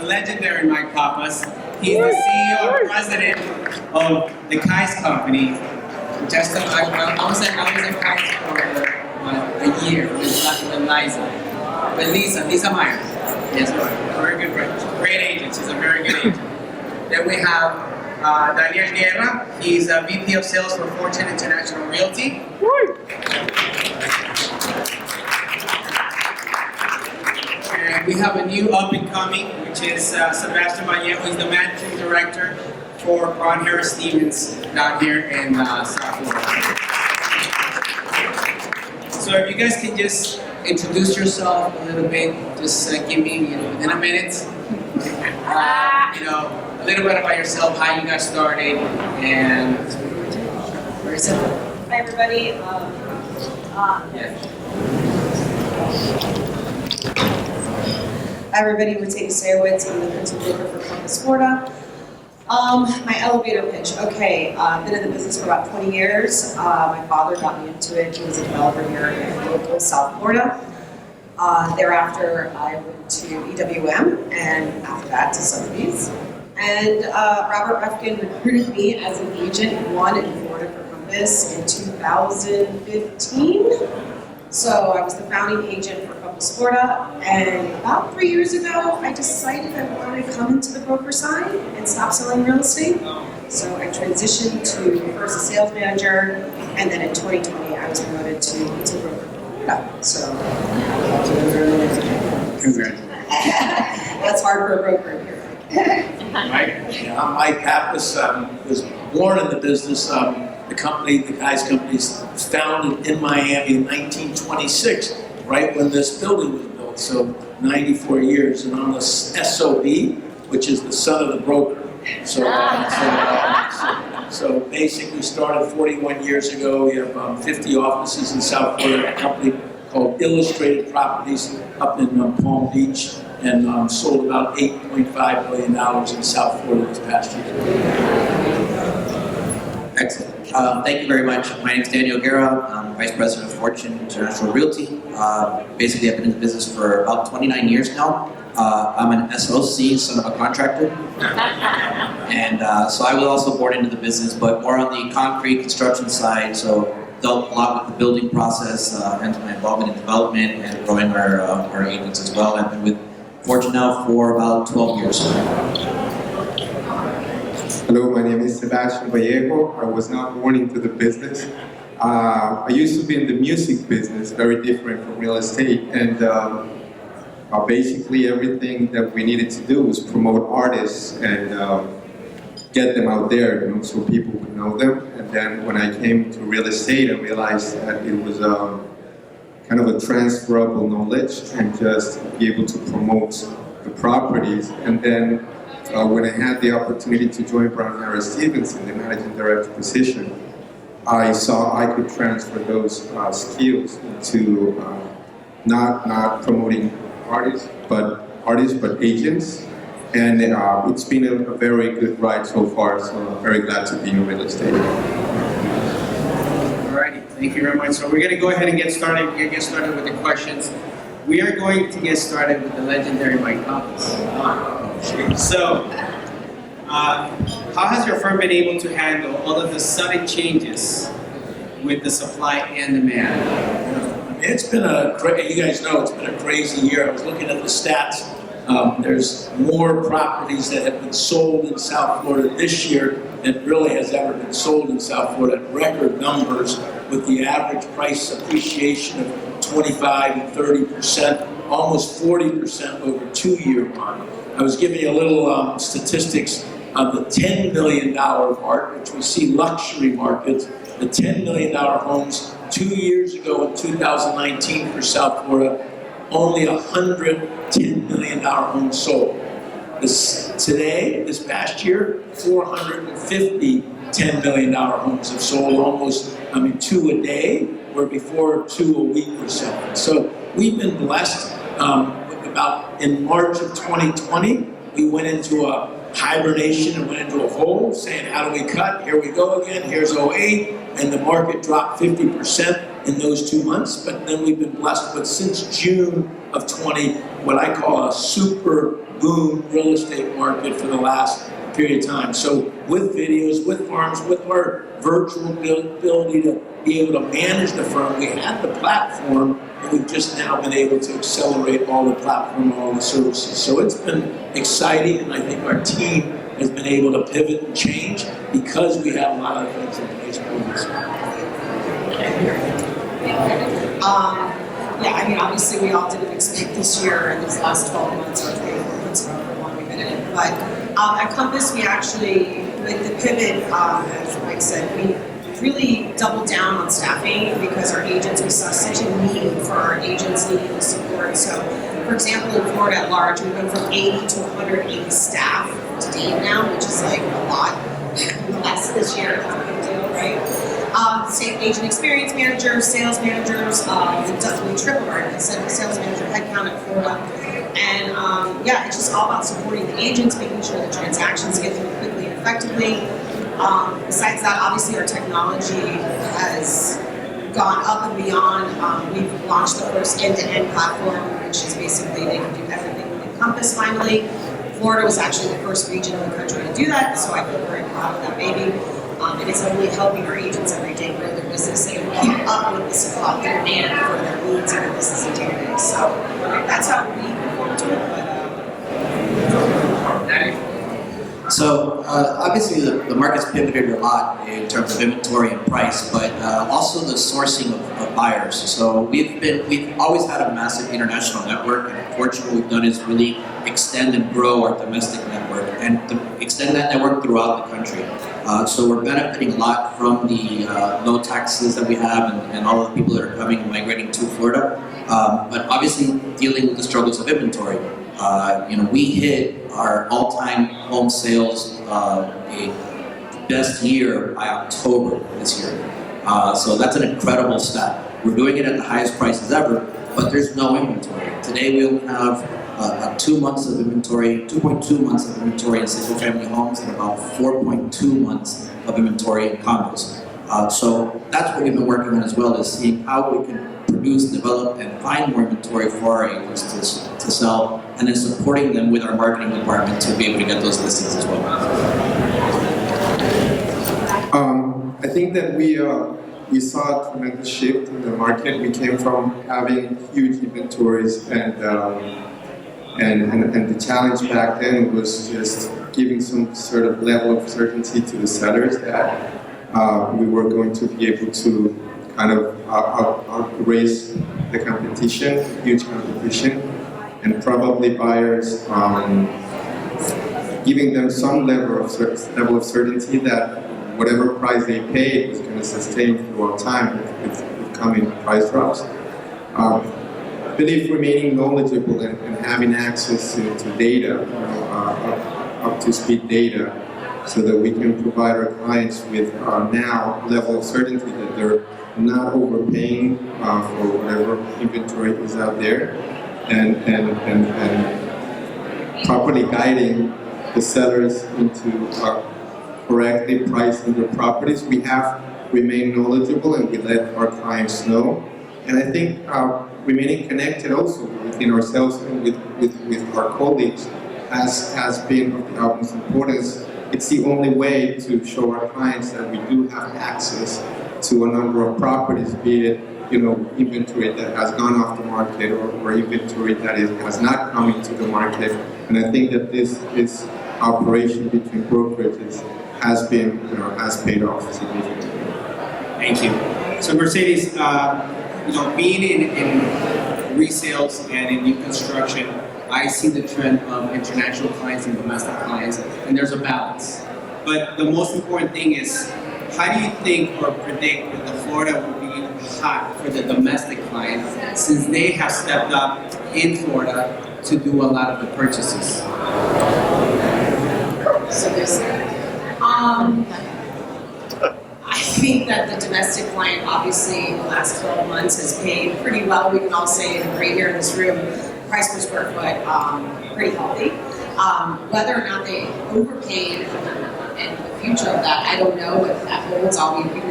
the legendary Mike Pappas. He's the CEO and president of the Kais Company. Just I was at Kais for a year with Lisa Meyer. Yes, very good friend. Great agent. She's a very good agent. Then we have Daniel Guerra. He's a VP of Sales for Fortune International Realty. And we have a new up-and-coming, which is Sebastian Vallejo. He's the managing director for Ron Harris Stevens down here in South Florida. So if you guys can just introduce yourself a little bit, just give me, within a minute, a little bit about yourself, how you got started, and very simple. Hi everybody. Hi everybody, we're Tate Sayowitz. I'm the principal broker for Compass Florida. My elevator pitch. Okay, I've been in the business for about 20 years. My father got me into it. He was a developer here in local South Florida. Thereafter, I went to EWM, and after that to Sotheby's. And Robert Refkin recruited me as an agent in Florida for Compass in 2015. So I was the founding agent for Compass Florida, and about 3 years ago, I decided I wanted to come into the broker side and stop selling real estate. So I transitioned to first a sales manager, and then in 2020, I was promoted to broker. So Congratulations. That's hard for a broker here. I'm Mike Pappas. Was born in the business. The company, the Kais Company, was founded in Miami in 1926, right when this building was built. So 94 years, and I'm the SOB, which is the son of the broker. So basically started 41 years ago. We have 50 offices in South Florida, a company called Illustrated Properties up in Palm Beach, and sold about $8.5 billion in South Florida this past year. Excellent. Thank you very much. My name is Daniel Guerra. I'm Vice President of Fortune International Realty. Basically, I've been in the business for about 29 years now. I'm an SOC, son of a contractor. And so I was also born into the business, but more on the concrete construction side. So dealt a lot with the building process, and my involvement in development and growing our agents as well. I've been with Fortune now for about 12 years. Hello, my name is Sebastian Vallejo. I was not born into the business. I used to be in the music business, very different from real estate, and basically everything that we needed to do was promote artists and get them out there, so people would know them. And then when I came to real estate, I realized that it was kind of a transferable knowledge and just be able to promote the properties. And then when I had the opportunity to join Brown Harris Stevens in the managing director position, I saw I could transfer those skills to not promoting artists, but agents. And it's been a very good ride so far, so I'm very glad to be in real estate. Alrighty, thank you very much. So we're going to go ahead and get started with the questions. We are going to get started with the legendary Mike Pappas. So, how has your firm been able to handle all of the sudden changes with the supply and demand? It's been you guys know, it's been a crazy year. I was looking at the stats. There's more properties that have been sold in South Florida this year than really has ever been sold in South Florida. Record numbers, with the average price appreciation of 25 and 30%, almost 40% over 2-year run. I was giving you a little statistics of the $10 million mark, which we see luxury markets. The $10 million homes 2 years ago in 2019 for South Florida, only 110 million homes sold. This past year, 450 $10 million homes have sold, almost, 2 a day, where before 2 a week were selling. So we've been blessed. In March of 2020, we went into a hibernation and went into a hole, saying, how do we cut? Here we go again, here's 08, and the market dropped 50%. in those 2 months, but then we've been blessed with, since June of 20, what I call a super boom real estate market for the last period of time. So with videos, with farms, with our virtual ability to be able to manage the firm, we had the platform, and we've just now been able to accelerate all the platform, all the services. So it's been exciting, and I think our team has been able to pivot and change because we have a lot of things in place for us. Yeah, I mean, obviously we all didn't expect this year and these last 12 months or 24 months, however long we've been in it. But at Compass, we actually, with the pivot, as Mike said, we really doubled down on staffing because our agents, we saw such a need for our agents needing the support. So, for example, in Florida at large, we went from 80 to 180 staff to date now, which is like a lot less this year. That's a big deal, right? Same agent experience managers, sales managers, we tripled our sales manager headcount in Florida. And yeah, it's just all about supporting the agents, making sure the transactions get through quickly and effectively. Besides that, obviously our technology has gone up and beyond. We've launched the first end-to-end platform, which is basically they can do everything with Compass finally. Florida was actually the first region in the country to do that, so I feel very proud of that baby. And it's only helping our agents every day grow their business and keep up with the demand for their needs and their business and day-to-day. So that's how we perform to it. So obviously the market's pivoted a lot in terms of inventory and price, but also the sourcing of buyers. So we've always had a massive international network, and unfortunately what we've done is really extend and grow our domestic network and to extend that network throughout the country. So we're benefiting a lot from the low taxes that we have and all of the people that are coming and migrating to Florida, but obviously dealing with the struggles of inventory. We hit our all-time home sales best year by October this year. So that's an incredible stat. We're doing it at the highest prices ever, but there's no inventory. Today we only have 2 months of inventory, 2.2 months of inventory in single-family homes and about 4.2 months of inventory in condos. So that's what we've been working on as well, is seeing how we can produce, develop, and find more inventory for our agents to sell, and then supporting them with our marketing department to be able to get those listings as well. I think that we saw a tremendous shift in the market. We came from having huge inventories, and the challenge back then was just giving some sort of level of certainty to the sellers that we were going to be able to kind of raise the competition, huge competition, and probably buyers giving them some level of certainty that whatever price they pay is going to sustain throughout time with coming price drops. I believe remaining knowledgeable and having access to data, up-to-speed data, so that we can provide our clients with now level of certainty that they're not overpaying for whatever inventory is out there, and properly guiding the sellers into correctly pricing their properties. We have remained knowledgeable and we let our clients know. And I think remaining connected also within ourselves and with our colleagues has been of the utmost importance. It's the only way to show our clients that we do have access to a number of properties, be it inventory that has gone off the market or inventory that has not come into the market. And I think that this operation between brokerages has paid off significantly. Thank you. So Mercedes, being in resales and in new construction, I see the trend of international clients and domestic clients, and there's a balance. But the most important thing is, how do you think or predict that the Florida will be hot for the domestic clients, since they have stepped up in Florida to do a lot of the purchases? So there's I think that the domestic client, obviously, in the last 12 months has paid pretty well. We can all say and agree here in this room, price per square foot, pretty healthy. Whether or not they overpaid and the future of that, I don't know what that holds. We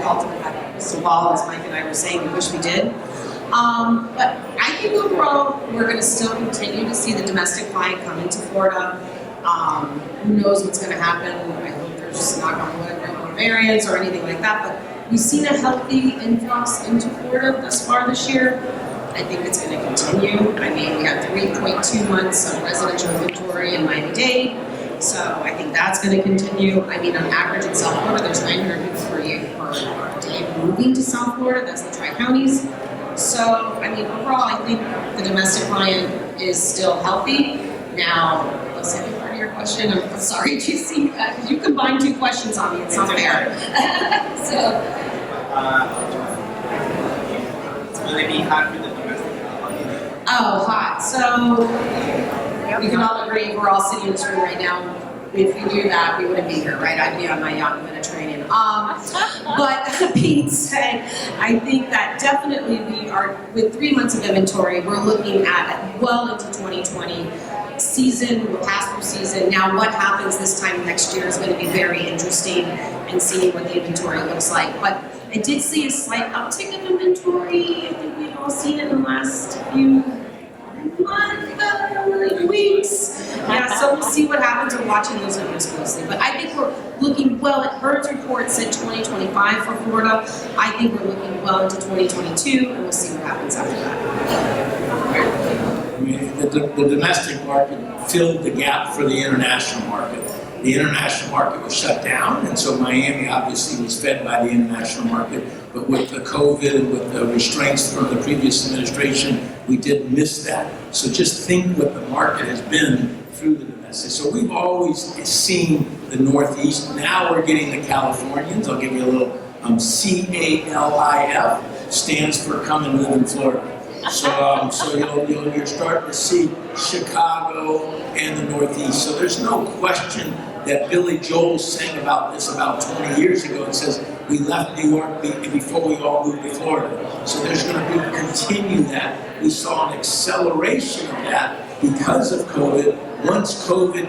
ultimately have a crystal ball, as Mike and I were saying, we wish we did. But I think overall, we're going to still continue to see the domestic client come into Florida. Who knows what's going to happen? I hope there's knock on wood, no more variants or anything like that. But we've seen a healthy influx into Florida thus far this year. I think it's going to continue. I mean, we have 3.2 months of residential inventory in Miami-Dade, so I think that's going to continue. I mean, on average in South Florida, there's 900 people per day moving to South Florida. That's the tri-counties. So, I mean, overall, I think the domestic client is still healthy. Now, the second part of your question, I'm sorry, GC, because you combined two questions on me. It's not fair. Will it be hot with the domestic client? Oh, hot. So we can all agree we're all sitting in this room right now. If we do that, we wouldn't be here, right? I'd be on my yacht in the Mediterranean. But being said, I think that definitely we are, with 3 months of inventory, we're looking at well into 2020 season, we're past through season. Now what happens this time next year is going to be very interesting and seeing what the inventory looks like. But I did see a slight uptick in inventory. I think we've all seen it in the last few weeks. Yeah, so we'll see what happens. We're watching those numbers closely. But I think we're looking well at Bird's report said 2025 for Florida. I think we're looking well into 2022, and we'll see what happens after that. I mean, the domestic market filled the gap for the international market. The international market was shut down, and so Miami obviously was fed by the international market. But with the COVID and with the restraints from the previous administration, we did miss that. So just think what the market has been through the domestic. So we've always seen the Northeast. Now we're getting the Californians. I'll give you a little CALIF, stands for Come and Live in Florida. So you're starting to see Chicago and the Northeast. So there's no question that Billy Joel sang about this about 20 years ago and says, we left New York before we all moved to Florida. So there's going to be continue that. We saw an acceleration of that because of COVID. Once COVID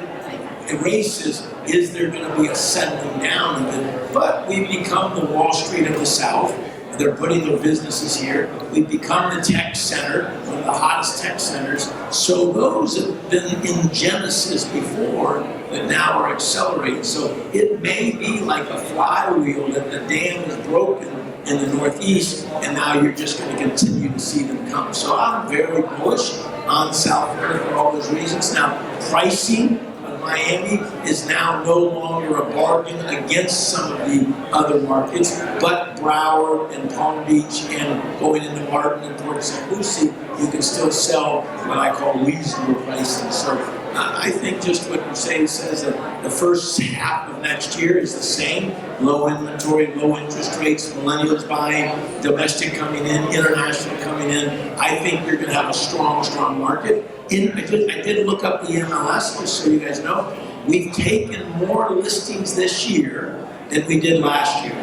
erases, is there going to be a settling down of it? But we've become the Wall Street of the South. They're putting their businesses here. We've become the tech center, one of the hottest tech centers. So those have been in genesis before that now are accelerating. So it may be like a flywheel that the dam is broken in the Northeast, and now you're just going to continue to see them come. So I'm very bullish on South Florida for all those reasons. Now, pricing of Miami is now no longer a bargain against some of the other markets, but Broward and Palm Beach and going into Martin and Port St. Lucie, you can still sell what I call reasonable pricing. So I think just what Mercedes says, that the first half of next year is the same. Low inventory, low interest rates, millennials buying, domestic coming in, international coming in. I think you're going to have a strong market. I did look up the MLS, just so you guys know. We've taken more listings this year than we did last year.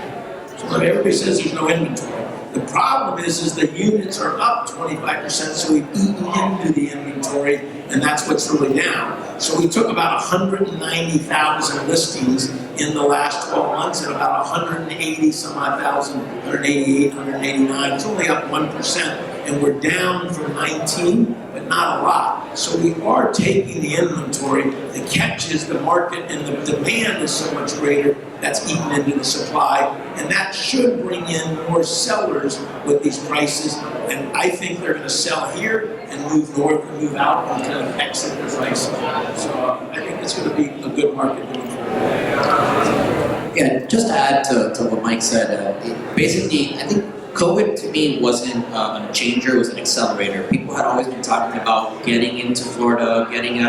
So everybody says there's no inventory. The problem is the units are up 25%, so we've eaten into the inventory, and that's what's really down. So we took about 190,000 listings in the last 12 months and about 180 some odd thousand, 188, 189. It's only up 1%, and we're down from 19, but not a lot. So we are taking the inventory. The catch is the market and the demand is so much greater. That's eaten into the supply, and that should bring in more sellers with these prices. And I think they're going to sell here and move north and move out and kind of exit the price. So I think it's going to be a good market moving forward. Yeah, just to add to what Mike said, basically, I think COVID to me wasn't a changer, it was an accelerator. People had always been talking about getting into Florida, getting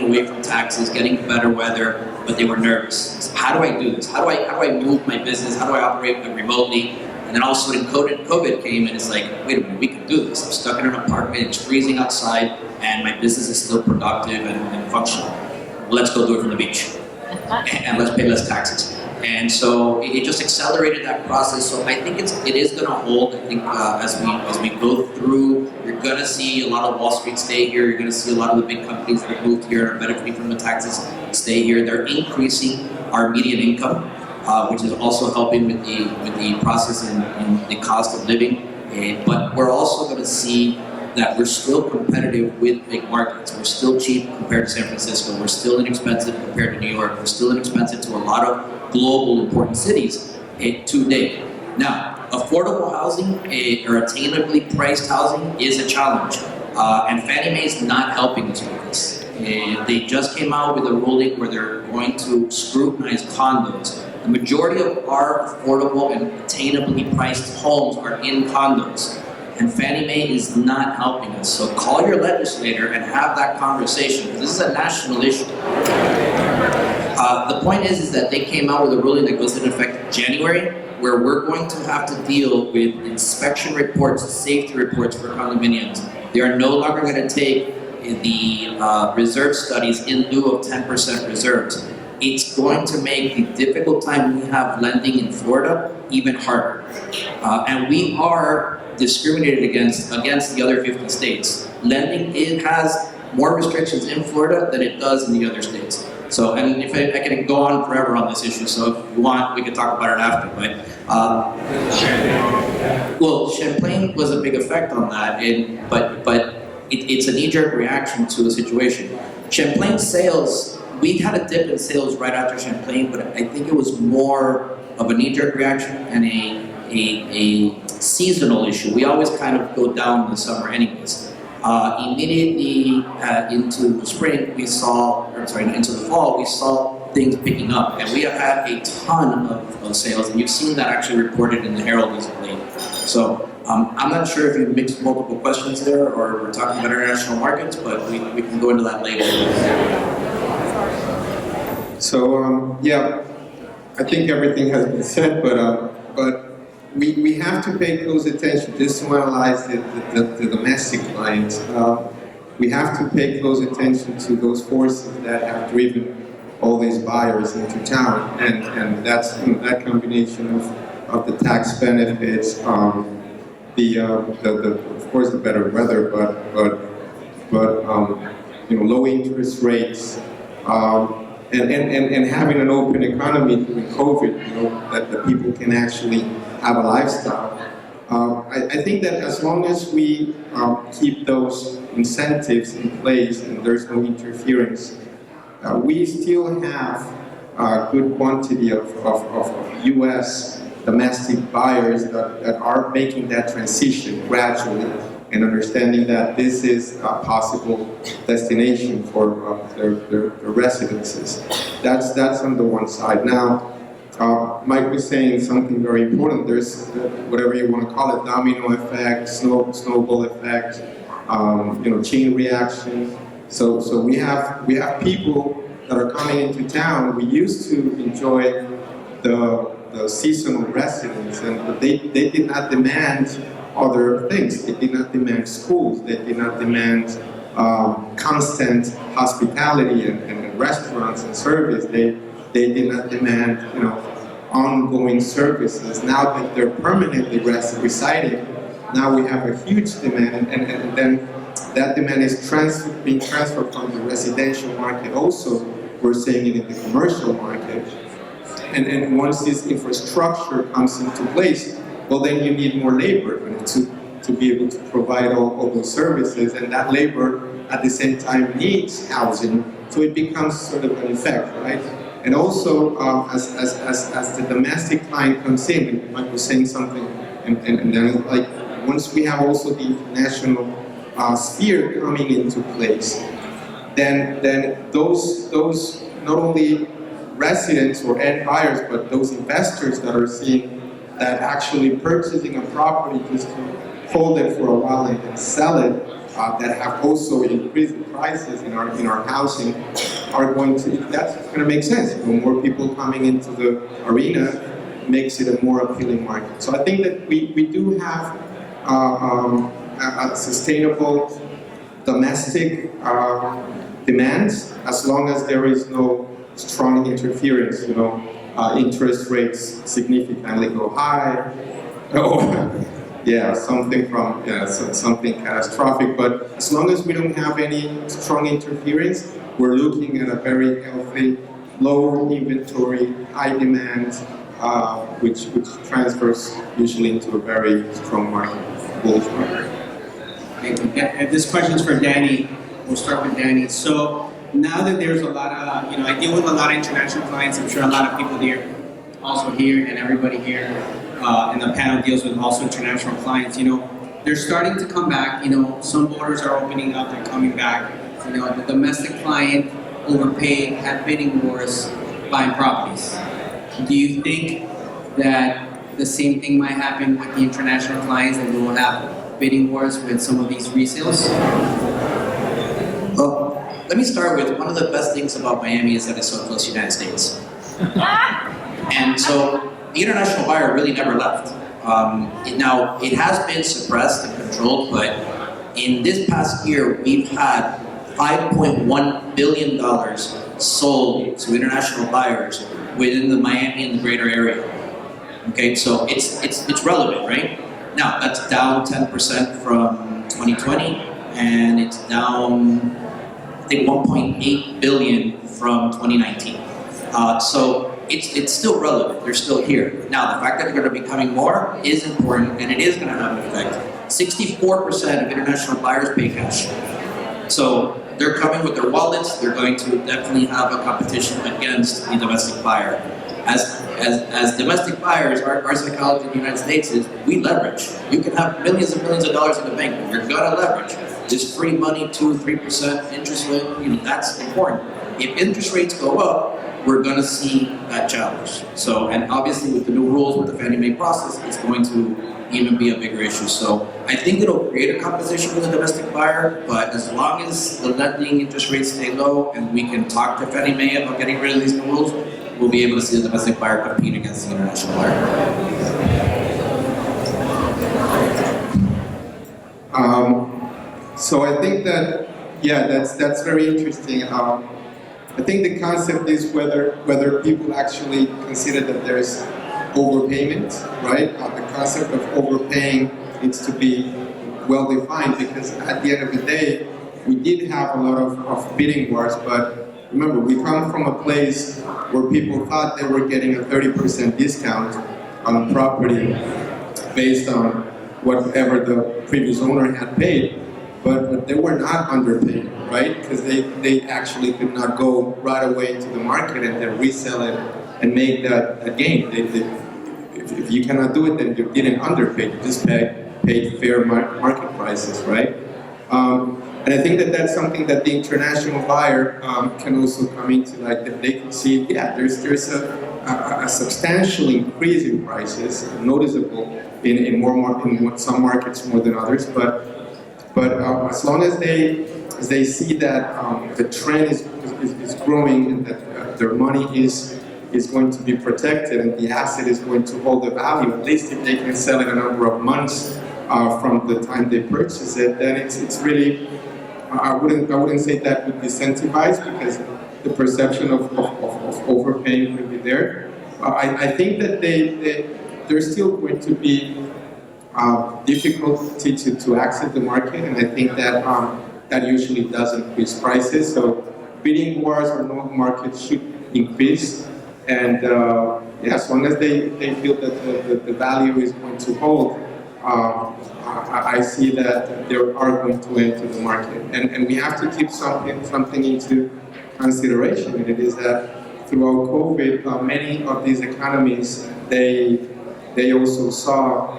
away from taxes, getting better weather, but they were nervous. So how do I do this? How do I move my business? How do I operate remotely? And then all of a sudden COVID came and it's like, wait a minute, we can do this. I'm stuck in an apartment, it's freezing outside, and my business is still productive and functional. Let's go do it from the beach. And let's pay less taxes. And so it just accelerated that process. So I think it is going to hold. I think as we go through You're gonna see a lot of Wall Street stay here. You're gonna see a lot of the big companies that have moved here and are benefiting from the taxes stay here. They're increasing our median income, which is also helping with the process in the cost of living. But we're also gonna see that we're still competitive with big markets. We're still cheap compared to San Francisco. We're still inexpensive compared to New York. We're still inexpensive to a lot of global important cities today. Now, affordable housing or attainably priced housing is a challenge. And Fannie Mae is not helping us with this. They just came out with a ruling where they're going to scrutinize condos. The majority of our affordable and attainably priced homes are in condos. And Fannie Mae is not helping us. So call your legislator and have that conversation, because this is a national issue. The point is that they came out with a ruling that goes into effect January, where we're going to have to deal with inspection reports, safety reports for condominiums. They are no longer going to take the reserve studies in lieu of 10% reserves. It's going to make the difficult time we have lending in Florida even harder. And we are discriminated against the other 50 states. Lending, it has more restrictions in Florida than it does in the other states. So, and if I can go on forever on this issue, so if you want, we can talk about it after, but, well, Champlain was a big effect on that, but it's a knee-jerk reaction to a situation. Champlain sales, we had a dip in sales right after Champlain, but I think it was more of a knee-jerk reaction and a seasonal issue. We always kind of go down in the summer anyways. Immediately into the spring, into the fall, we saw things picking up, and we have had a ton of sales, and you've seen that actually reported in the Herald as of late. So I'm not sure if you mixed multiple questions there, or we're talking about international markets, but we can go into that later. So yeah, I think everything has been said, but we have to pay close attention just to analyze the domestic clients. We have to pay close attention to those forces that have driven all these buyers into town, and that's that combination of the tax benefits, of course the better weather, but low interest rates. And having an open economy during COVID, that the people can actually have a lifestyle. I think that as long as we keep those incentives in place and there's no interference, we still have a good quantity of U.S. domestic buyers that are making that transition gradually and understanding that this is a possible destination for their residences. That's on the one side. Now, Mike was saying something very important. There's whatever you want to call it, domino effect, snowball effect, chain reaction. So we have people that are coming into town. We used to enjoy the seasonal residents, but they did not demand other things. They did not demand schools. They did not demand constant hospitality and restaurants and service. They did not demand ongoing services. Now that they're permanently residing, now we have a huge demand, and then that demand is being transferred from the residential market also. We're seeing it in the commercial market. And once this infrastructure comes into place, well, then you need more labor to be able to provide all those services, and that labor at the same time needs housing, so it becomes sort of an effect, right? And also, as the domestic client comes in, and Mike was saying something, and then like once we have also the international sphere coming into place, then those not only residents or end buyers, but those investors that are seeing that actually purchasing a property just to hold it for a while and then sell it, that have also increased the prices in our housing, are going to, that's going to make sense. More people coming into the arena makes it a more appealing market. So I think that we do have a sustainable domestic demand, as long as there is no strong interference, interest rates significantly go high, something catastrophic. But as long as we don't have any strong interference, we're looking at a very healthy, low inventory, high demand, which transfers usually into a very strong market, bullish market. Okay, this question is for Danny. We'll start with Danny. So now that there's a lot of, I deal with a lot of international clients. I'm sure a lot of people here, also here, and everybody here in the panel deals with also international clients. They're starting to come back. Some borders are opening up. They're coming back. The domestic client overpaid, had bidding wars, buying properties. Do you think that the same thing might happen with the international clients, and we will have bidding wars with some of these resales? Well, let me start with one of the best things about Miami is that it's so close to the United States. And so the international buyer really never left. Now, it has been suppressed and controlled, but in this past year, we've had $5.1 billion sold to international buyers within the Miami and the greater area. Okay, so it's relevant, right? Now, that's down 10% from 2020, and it's down, I think, 1.8 billion from 2019. So it's still relevant. They're still here. Now, the fact that they're going to be coming more is important, and it is going to have an effect. 64% of international buyers pay cash. So they're coming with their wallets. They're going to definitely have a competition against the domestic buyer. As domestic buyers, our psychology in the United States is we leverage. You can have millions and millions of dollars in the bank. You're gonna leverage. This free money, 2-3% interest rate, that's important. If interest rates go up, we're gonna see that challenge. So, and obviously with the new rules with the Fannie Mae process, it's going to even be a bigger issue. So I think it'll create a competition with the domestic buyer, but as long as the lending interest rates stay low and we can talk to Fannie Mae about getting rid of these rules, we'll be able to see the domestic buyer compete against the international buyer. So I think that, that's very interesting. I think the concept is whether people actually consider that there's overpayment, right? The concept of overpaying needs to be well defined, because at the end of the day, we did have a lot of bidding wars, but remember, we come from a place where people thought they were getting a 30% discount on a property based on whatever the previous owner had paid, but they were not underpaid, right? Because they actually could not go right away to the market and then resell it and make that gain. If you cannot do it, then you didn't underpay, you just paid fair market prices, right? And I think that that's something that the international buyer can also come into, like that they can see, there's a substantial increase in prices, noticeable in some markets more than others, but as long as they see that the trend is growing and that their money is going to be protected and the asset is going to hold the value, at least if they can sell it a number of months from the time they purchase it, then it's really, I wouldn't say that would incentivize, because the perception of overpaying will be there. I think that there's still going to be difficulty to access the market, and I think that that usually does increase prices. So bidding wars or no market should increase, and as long as they feel that the value is going to hold, I see that they are going to enter the market, and we have to keep something into consideration, and it is that throughout COVID, many of these economies they also saw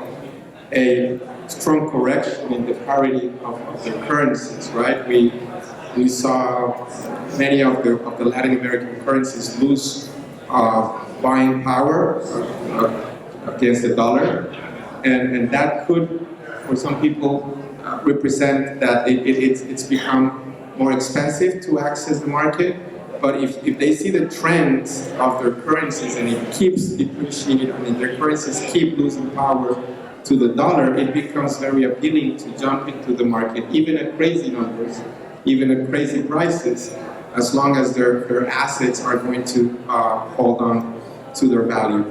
a strong correction in the parity of their currencies, right? We saw many of the Latin American currencies lose buying power against the dollar, and that could, for some people, represent that it's become more expensive to access the market. But if they see the trends of their currencies and it keeps depreciating, their currencies keep losing power to the dollar, it becomes very appealing to jump into the market, even at crazy numbers, even at crazy prices, as long as their assets are going to hold on to their value.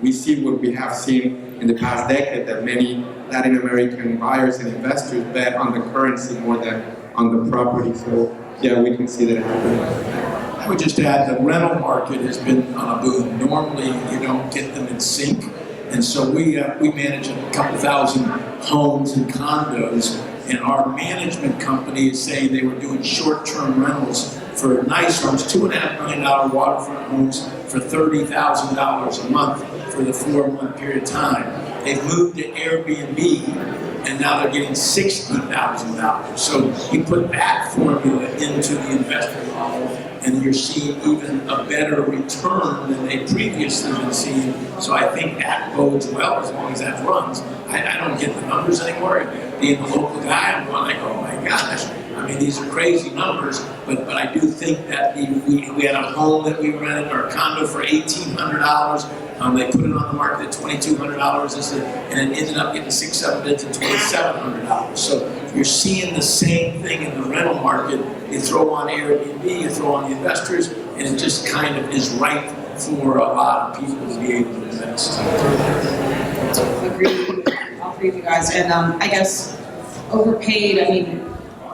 We see what we have seen in the past decade that many Latin American buyers and investors bet on the currency more than on the property. So yeah, we can see that happening. I would just add the rental market has been on a boom. Normally, you don't get them in sync. And so we manage a couple thousand homes and condos, and our management company is saying they were doing short-term rentals for nice homes, $2.5 million waterfront homes for $30,000 a month for the 4-month period of time. They've moved to Airbnb, and now they're getting $60,000. So you put that formula into the investment model, and you're seeing even a better return than they previously been seeing. So I think that bodes well as long as that runs. I don't get the numbers anymore. Being the local guy, I'm going like, oh my gosh. I mean, these are crazy numbers, but I do think that we had a home that we rented, or a condo for $1,800. They put it on the market at $2,200, and it ended up getting 6-7 bids at $2,700. So you're seeing the same thing in the rental market. You throw on Airbnb, you throw on the investors, and it just kind of is right for a lot of people to be able to invest. Agree with all three of you guys, and I guess overpaid. I mean,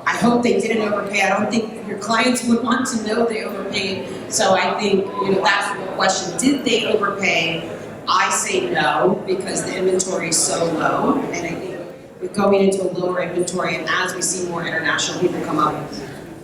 I hope they didn't overpay. I don't think your clients would want to know they overpaid. So I think, that's the question. Did they overpay? I say no, because the inventory is so low. And I think with going into a lower inventory, and as we see more international people come up,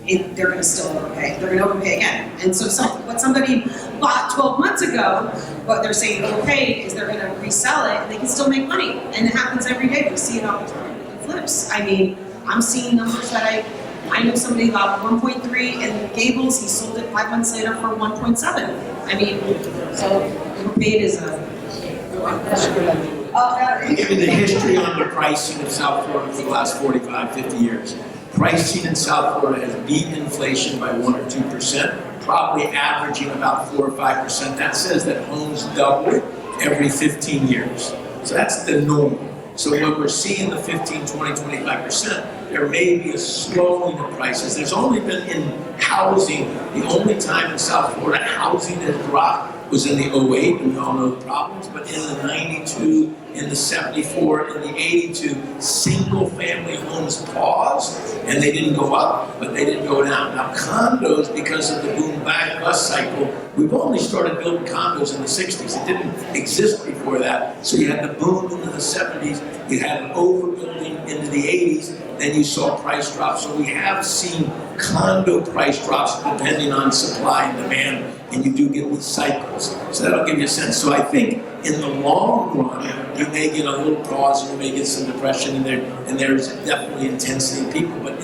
they're going to still overpay. They're going to overpay again. And so what somebody bought 12 months ago, what they're saying overpaid, is they're going to resell it, and they can still make money. And it happens every day. We see it all the time. It flips. I mean, I'm seeing numbers that I know somebody got 1.3 in Gables, he sold it 5 months later for 1.7. I mean, so overpaid is a... I'll give you the history on the pricing of South Florida for the last 45, 50 years. Pricing in South Florida has beat inflation by 1 or 2%, probably averaging about 4 or 5%. That says that homes double every 15 years. So that's the norm. So when we're seeing the 15, 20, 25%, there may be a slowing of prices. There's only been in housing, the only time in South Florida housing has dropped was in the 08, and we all know the problems, but in the 92, in the 74, in the 82, single family homes paused, and they didn't go up, but they didn't go down. Now condos, because of the boom bust cycle, we've only started building condos in the 60s. It didn't exist before that. So you had the boom into the 70s, you had an overbuilding into the 80s, then you saw price drops. So we have seen condo price drops depending on supply and demand, and you do get these cycles. So that'll give you a sense. So I think in the long run, you may get a little pause, and you may get some depression in there, and there's definitely intensity in people. But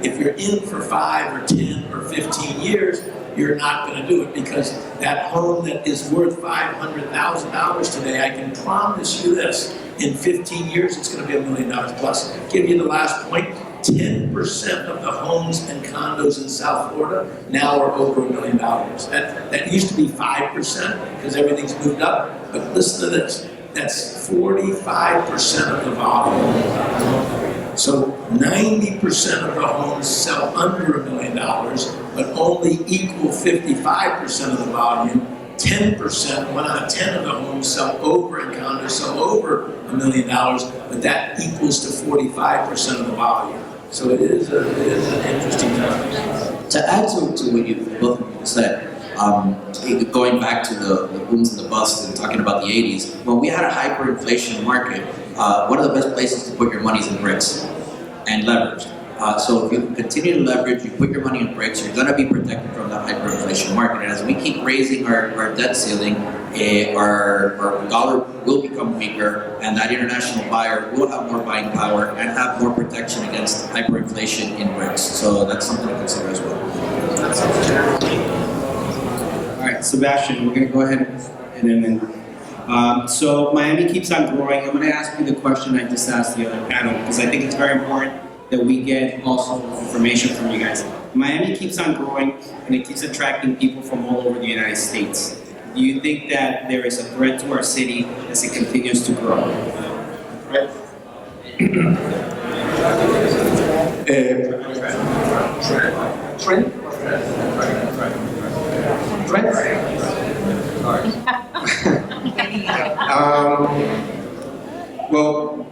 if you're in for 5 or 10 or 15 years, you're not going to do it, because that home that is worth $500,000 today, I can promise you this, in 15 years it's going to be $1 million plus. Give you the last point. 10% of the homes and condos in South Florida now are over $1 million. That used to be 5% because everything's moved up. But listen to this. That's 45% of the volume. So 90% of the homes sell under $1 million, but only equal 55% of the volume. 10%, 1 out of 10 of the homes sell over, and condos sell over $1 million, but that equals to 45% of the volume. So it is an interesting time. To add to what you both of you said, going back to the booms and the busts and talking about the 80s, when we had a hyperinflation market, one of the best places to put your money is in bricks and leverage. So if you continue to leverage, you put your money in bricks, you're going to be protected from that hyperinflation market. And as we keep raising our debt ceiling, our dollar will become weaker, and that international buyer will have more buying power and have more protection against hyperinflation in bricks. So that's something to consider as well. All right, Sebastian, we're going to go ahead and then. So Miami keeps on growing. I'm going to ask you the question I just asked the other panel, because I think it's very important that we get also information from you guys. Miami keeps on growing, and it keeps attracting people from all over the United States. Do you think that there is a threat to our city as it continues to grow? Right. Well,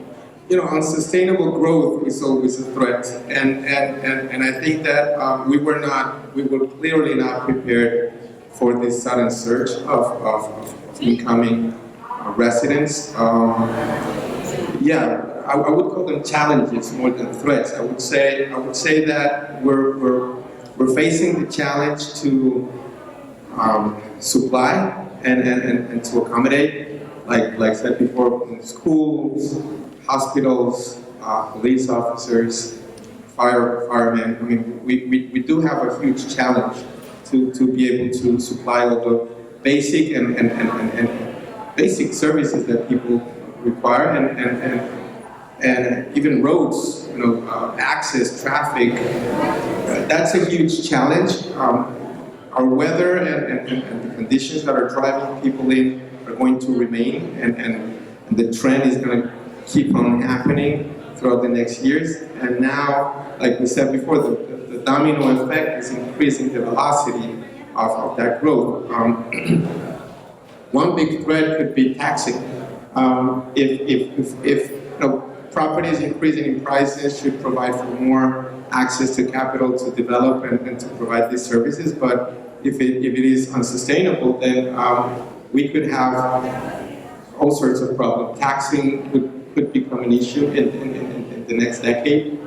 unsustainable growth is always a threat, and I think that we were clearly not prepared for this sudden surge of incoming residents. I would call them challenges more than threats. I would say that we're facing the challenge to supply and to accommodate, like I said before, in schools, hospitals, police officers, firemen. I mean, we do have a huge challenge to be able to supply all the basic and basic services that people require, and even roads, access, traffic. That's a huge challenge. Our weather and the conditions that are driving people in are going to remain, and the trend is going to keep on happening throughout the next years. And now, like we said before, the domino effect is increasing the velocity of that growth. One big threat could be taxing. If properties increasing in prices should provide for more access to capital to develop and to provide these services, but if it is unsustainable, then we could have all sorts of problems. Taxing could become an issue in the next decade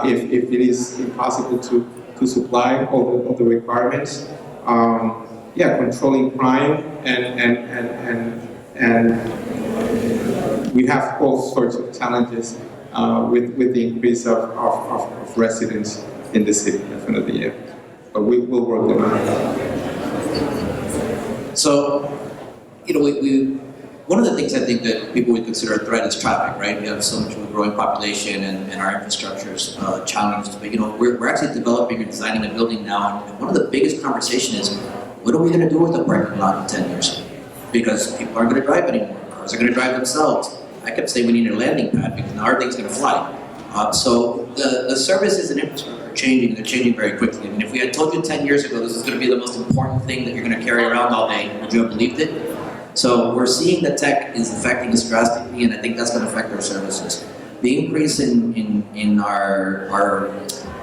if it is impossible to supply all the requirements. Controlling crime and we have all sorts of challenges with the increase of residents in the city, definitely, yeah. But we will work them out. So, one of the things I think that people would consider a threat is traffic, right? We have so much of a growing population and our infrastructure is challenged. But we're actually developing and designing a building now, and one of the biggest conversations is, what are we going to do with the parking lot in 10 years? Because people aren't going to drive anymore. Cars are going to drive themselves. I kept saying we need a landing pad because now everything's going to fly. So the services and infrastructure are changing. They're changing very quickly. I mean, if we had told you 10 years ago this is going to be the most important thing that you're going to carry around all day, would you have believed it? So we're seeing that tech is affecting us drastically, and I think that's going to affect our services. The increase in our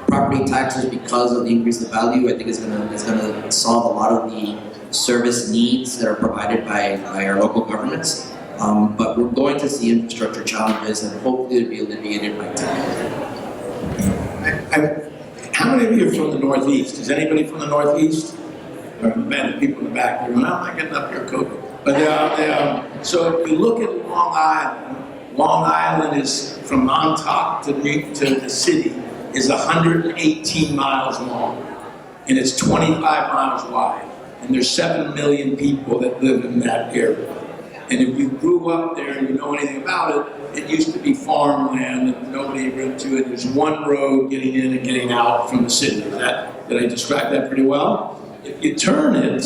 property taxes because of the increase in value, I think is going to solve a lot of the service needs that are provided by our local governments. But we're going to see infrastructure challenges, and hopefully it'll be alleviated by tech. How many of you are from the Northeast? Is anybody from the Northeast? Man, people in the back, you're going, I'm not getting up here, Coco. But so if you look at Long Island is from Montauk to the city is 118 miles long, and it's 25 miles wide. And there's 7 million people that live in that area. And if you grew up there and you know anything about it, it used to be farmland and nobody went to it. There's one road getting in and getting out from the city. Did I describe that pretty well? If you turn it,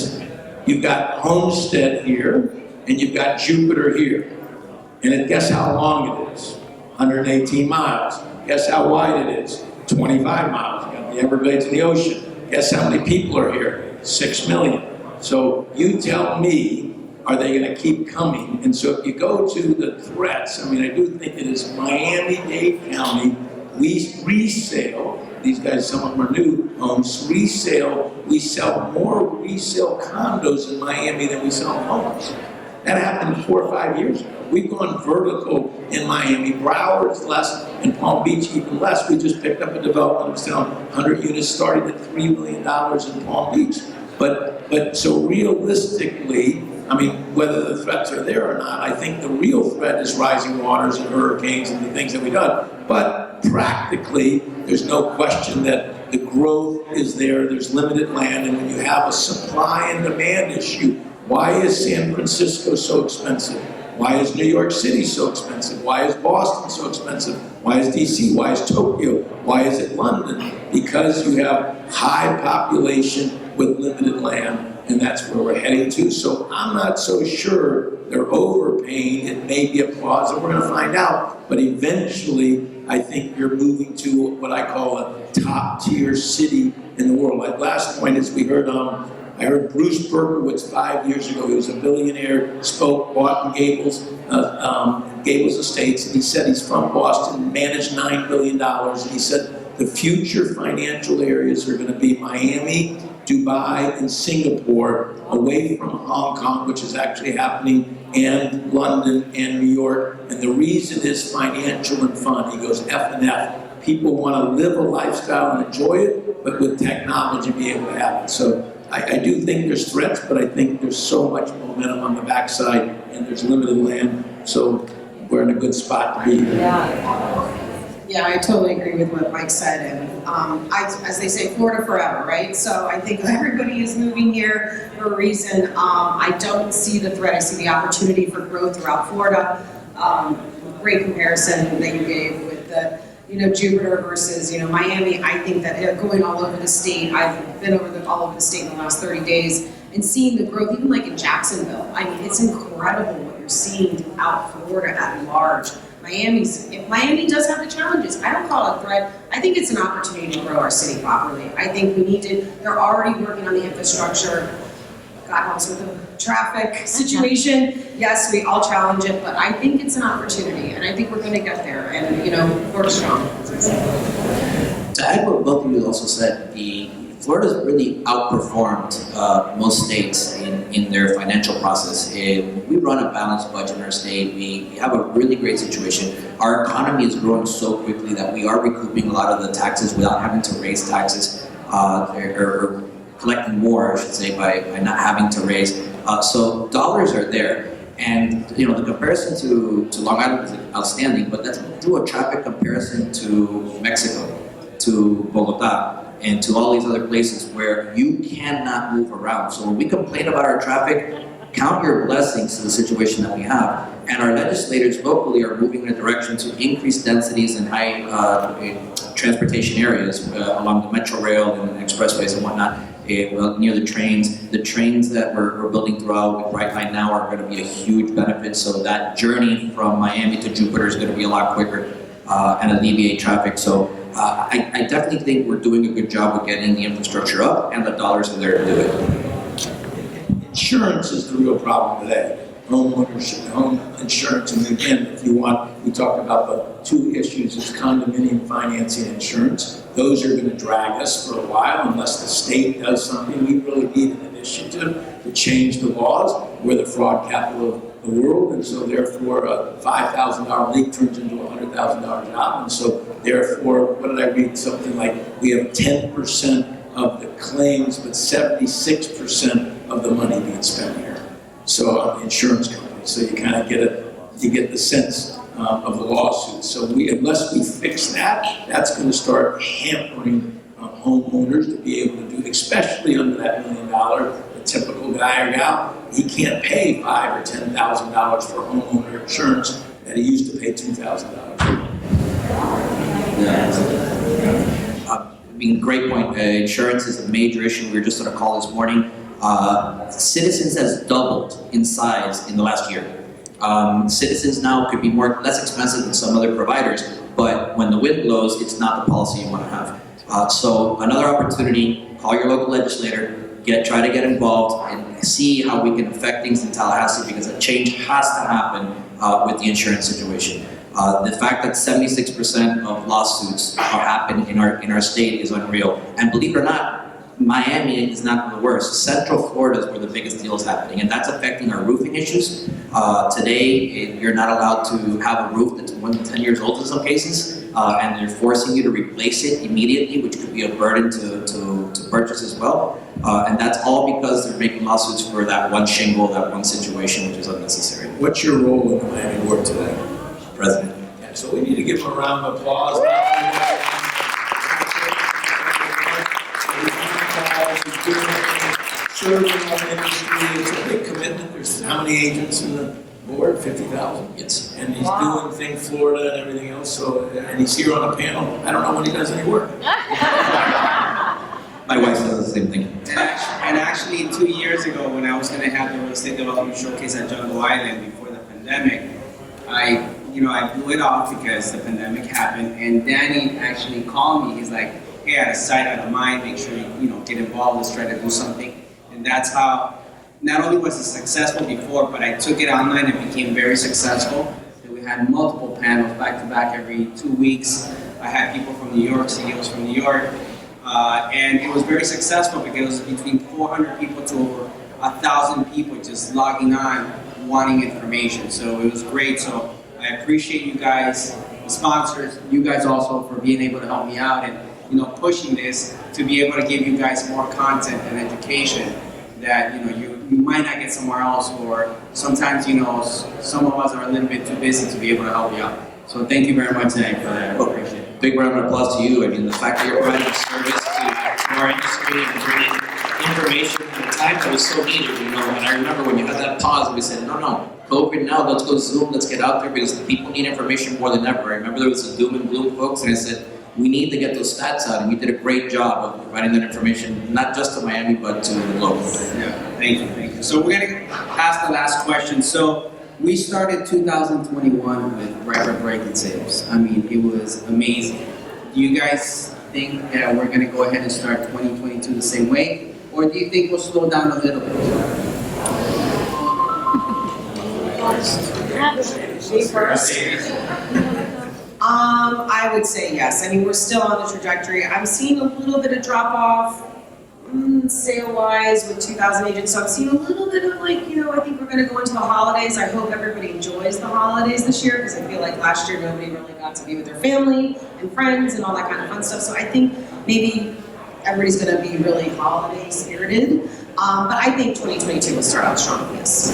you've got Homestead here and you've got Jupiter here. And guess how long it is? 118 miles. Guess how wide it is? 25 miles. You got the Everglades and the ocean. Guess how many people are here? 6 million. So you tell me, are they going to keep coming? And so if you go to the threats, I mean, I do think it is Miami-Dade County, we resale, these guys, some of them are new homes, we sell more resale condos in Miami than we sell homes. That happened 4 or 5 years ago. We've gone vertical in Miami. Broward's less, and Palm Beach even less. We just picked up a development of selling 100 units, started at $3 million in Palm Beach. But so realistically, I mean, whether the threats are there or not, I think the real threat is rising waters and hurricanes and the things that we've done. But practically, there's no question that the growth is there. There's limited land, and when you have a supply and demand issue, why is San Francisco so expensive? Why is New York City so expensive? Why is Boston so expensive? Why is DC? Why is Tokyo? Why is it London? Because you have high population with limited land, and that's where we're heading to. So I'm not so sure they're overpaying. It may be a pause, and we're going to find out. But eventually, I think you're moving to what I call a top-tier city in the world. Like last point is we heard I I heard Bruce Berkowitz 5 years ago, he was a billionaire, spoke, bought in Gables, Gables Estates, and he said he's from Boston, managed $9 billion, and he said the future financial areas are going to be Miami, Dubai, and Singapore, away from Hong Kong, which is actually happening, and London and New York. And the reason is financial and fun. He goes F and F. People want to live a lifestyle and enjoy it, but with technology be able to have it. So I do think there's threats, but I think there's so much momentum on the backside, and there's limited land, so we're in a good spot to be. Yeah, I totally agree with what Mike said, and as they say, Florida forever, right? So I think everybody is moving here for a reason. I don't see the threat, I see the opportunity for growth throughout Florida. Great comparison that you gave with the, Jupiter versus, Miami. I think that they're going all over the state. I've been all over the state in the last 30 days and seeing the growth, even like in Jacksonville. I mean, it's incredible what you're seeing throughout Florida at large. Miami does have the challenges. I don't call it a threat. I think it's an opportunity to grow our city properly. I think we need to, they're already working on the infrastructure. God helps with the traffic situation. Yes, we all challenge it, but I think it's an opportunity, and I think we're going to get there, and, we're strong. To add what both of you also said, Florida's really outperformed most states in their financial process. We run a balanced budget in our state. We have a really great situation. Our economy is growing so quickly that we are recouping a lot of the taxes without having to raise taxes, or collecting more, I should say, by not having to raise. So dollars are there. And the comparison to Long Island is outstanding, but let's do a traffic comparison to Mexico, to Bogota, and to all these other places where you cannot move around. So when we complain about our traffic, count your blessings to the situation that we have. And our legislators locally are moving in a direction to increase densities in high transportation areas along the metro rail and expressways and whatnot, near the trains. The trains that we're building throughout with Brightline now are going to be a huge benefit. So that journey from Miami to Jupiter is going to be a lot quicker and alleviate traffic. So I definitely think we're doing a good job of getting the infrastructure up, and the dollars are there to do it. Insurance is the real problem today. Homeownership, home insurance, and again, if you want, we talked about the two issues, is condominium financing and insurance. Those are going to drag us for a while unless the state does something. We really need an initiative to change the laws. We're the fraud capital of the world, and so therefore a $5,000 leak turns into a $100,000 job, and so therefore, what did I read? Something like we have 10% of the claims, but 76% of the money being spent here. So insurance companies. So you kind of get the sense of the lawsuit. So unless we fix that, that's going to start hampering homeowners to be able to do, especially under that $1 million. The typical guy or gal, he can't pay $5,000 or $10,000 for homeowner insurance that he used to pay $2,000. Great point. Insurance is a major issue. We were just on a call this morning. Citizens has doubled in size in the last year. Citizens now could be less expensive than some other providers, but when the wind blows, it's not the policy you want to have. So another opportunity, call your local legislator, try to get involved and see how we can affect things in Tallahassee, because a change has to happen with the insurance situation. The fact that 76% of lawsuits happen in our state is unreal. And believe it or not, Miami is not the worst. Central Florida is where the biggest deal is happening, and that's affecting our roofing issues. Today, you're not allowed to have a roof that's more than 10 years old in some cases, and they're forcing you to replace it immediately, which could be a burden to purchase as well. And that's all because they're making lawsuits for that one shingle, that one situation, which is unnecessary. What's your role in the Miami board today? President. Yeah, so we need to give him a round of applause. Serving our industry is a big commitment. There's how many agents in the board? 50,000. Yes. And he's doing things Florida and everything else. So, and he's here on a panel. I don't know when he does any work. My wife says the same thing. And actually, 2 years ago, when I was going to have the real estate development showcase at Jungle Island before the pandemic, I blew it off because the pandemic happened. And Danny actually called me. He's like, "Hey, I had a site out of mind. Make sure you get involved. Let's try to do something." And And that's how, not only was it successful before, but I took it online and became very successful. And we had multiple panels back to back every 2 weeks. I had people from New York, CEOs from New York, and it was very successful because it was between 400 people to over 1,000 people just logging on, wanting information. So it was great. So I appreciate you guys, the sponsors, you guys also for being able to help me out and pushing this to be able to give you guys more content and education that you might not get somewhere else, or sometimes some of us are a little bit too busy to be able to help you out. So thank you very much, Nick, for that. I appreciate it. Big round of applause to you. I mean, the fact that you're providing a service to our industry and bringing information at a time that was so needed, And I remember when you had that pause, and we said, no, COVID now, let's go Zoom, let's get out there because the people need information more than ever. I remember there was a doom and gloom, folks, and I said, we need to get those stats out, and you did a great job of providing that information, not just to Miami, but to the globe. Yeah, thank you. So we're gonna pass the last question. So we started 2021 with record-breaking sales. I mean, it was amazing. Do you guys think that we're gonna go ahead and start 2022 the same way, or do you think we'll slow down a little bit? I would say yes. I mean, we're still on the trajectory. I'm seeing a little bit of drop off sale-wise with 2,000 agents. So I'm seeing a little bit of I think we're going to go into the holidays. I hope everybody enjoys the holidays this year because I feel like last year nobody really got to be with their family and friends and all that kind of fun stuff. So I think maybe everybody's going to be really holiday spirited. But I think 2022 will start out strong, yes.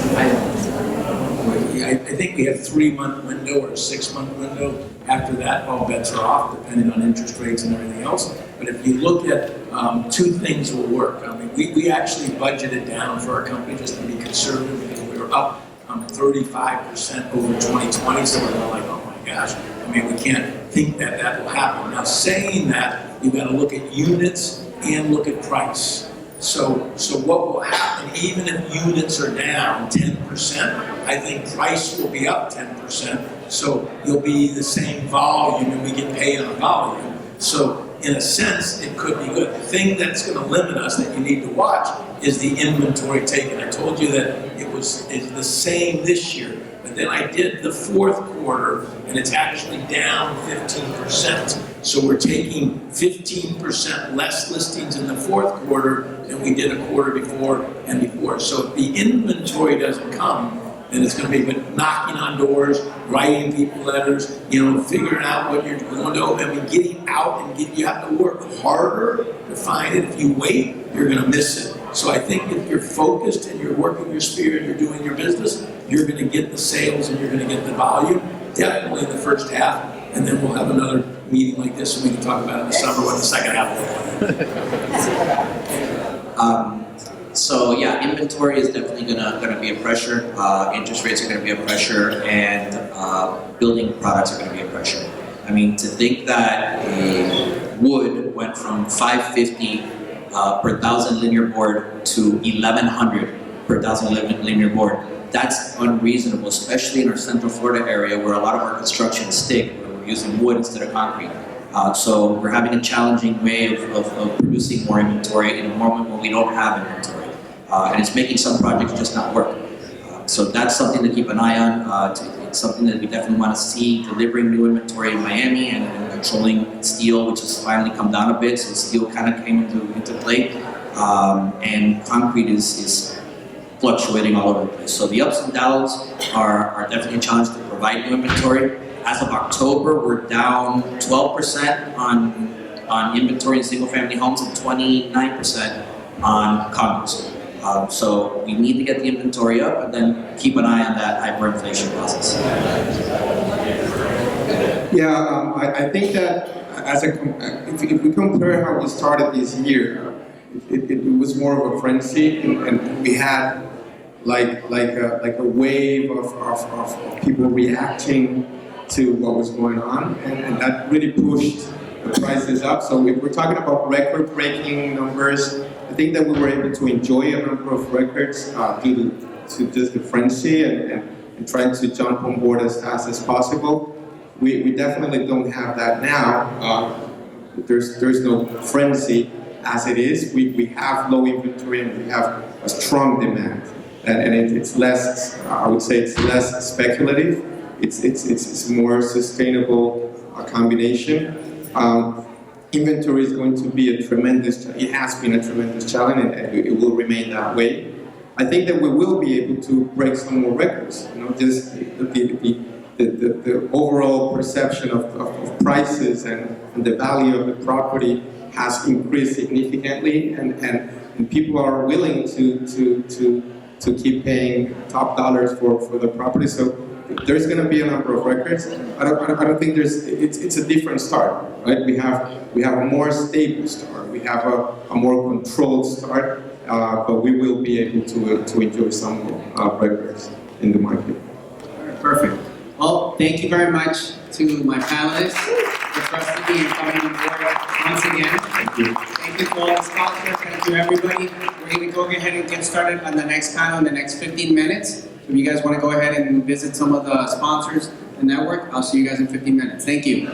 I think we have a 3-month window or a 6-month window. After that, all bets are off, depending on interest rates and everything else. But if you look at 2 things will work. I mean, we actually budgeted down for our company just to be conservative because we were up 35% over 2020. So we're like, oh my gosh. I mean, we can't think that that will happen. Now, saying that, you've got to look at units and look at price. So what will happen, even if units are down 10%, I think price will be up 10%. So you'll be the same volume and we get paid on volume. So in a sense, it could be good. The thing that's going to limit us that you need to watch is the inventory taken. I told you that it's the same this year. But then I did the 4th quarter and it's actually down 15%. So we're taking 15% less listings in the 4th quarter than we did a quarter before and before. So if the inventory doesn't come, then it's going to be knocking on doors, writing people letters, figuring out what you're going to open. I mean, getting out and you have to work harder to find it. If you wait, you're going to miss it. So I think if you're focused and you're working your spirit, you're doing your business, you're going to get the sales and you're going to get the volume, definitely in the first half. And then we'll have another meeting like this and we can talk about it in the summer what the second half will look like. So yeah, inventory is definitely gonna be a pressure. Interest rates are gonna be a pressure, and building products are gonna be a pressure. I mean, to think that wood went from $550 per 1,000 linear board to $1,100 per 1,000 linear board, that's unreasonable, especially in our Central Florida area where a lot of our construction is stick, where we're using wood instead of concrete. So we're having a challenging way of producing more inventory in a moment when we don't have inventory. And it's making some projects just not work. So that's something to keep an eye on. It's something that we definitely want to see, delivering new inventory in Miami and controlling steel, which has finally come down a bit. So steel kind of came into play. And concrete is fluctuating all over the place. So the ups and downs are definitely a challenge to provide new inventory. As of October, we're down 12% on inventory in single-family homes and 29% on condos. So we need to get the inventory up and then keep an eye on that hyperinflation process. Yeah, I think that if we compare how we started this year, it was more of a frenzy, and we had like a wave of people reacting to what was going on, and that really pushed the prices up. So if we're talking about record-breaking numbers, I think that we were able to enjoy a number of records due to just the frenzy and trying to jump on board as fast as possible. We definitely don't have that now. There's no frenzy as it is, we have low inventory and we have a strong demand. And it's less, I would say it's less speculative. It's more sustainable combination. Inventory is going to be it has been a tremendous challenge, and it will remain that way. I think that we will be able to break some more records. Just the overall perception of prices and the value of the property has increased significantly, and people are willing to keep paying top dollars for the property. So there's going to be a number of records. I don't think it's a different start, right? We have a more stable start. We have a more controlled start, but we will be able to enjoy some records in the market. All right, perfect. Well, thank you very much to my panelists for trusting me and coming on board once again. Thank you. Thank you to all the sponsors. Thank you, everybody. We're going to go ahead and get started on the next panel in the next 15 minutes. If you guys want to go ahead and visit some of the sponsors and network, I'll see you guys in 15 minutes. Thank you.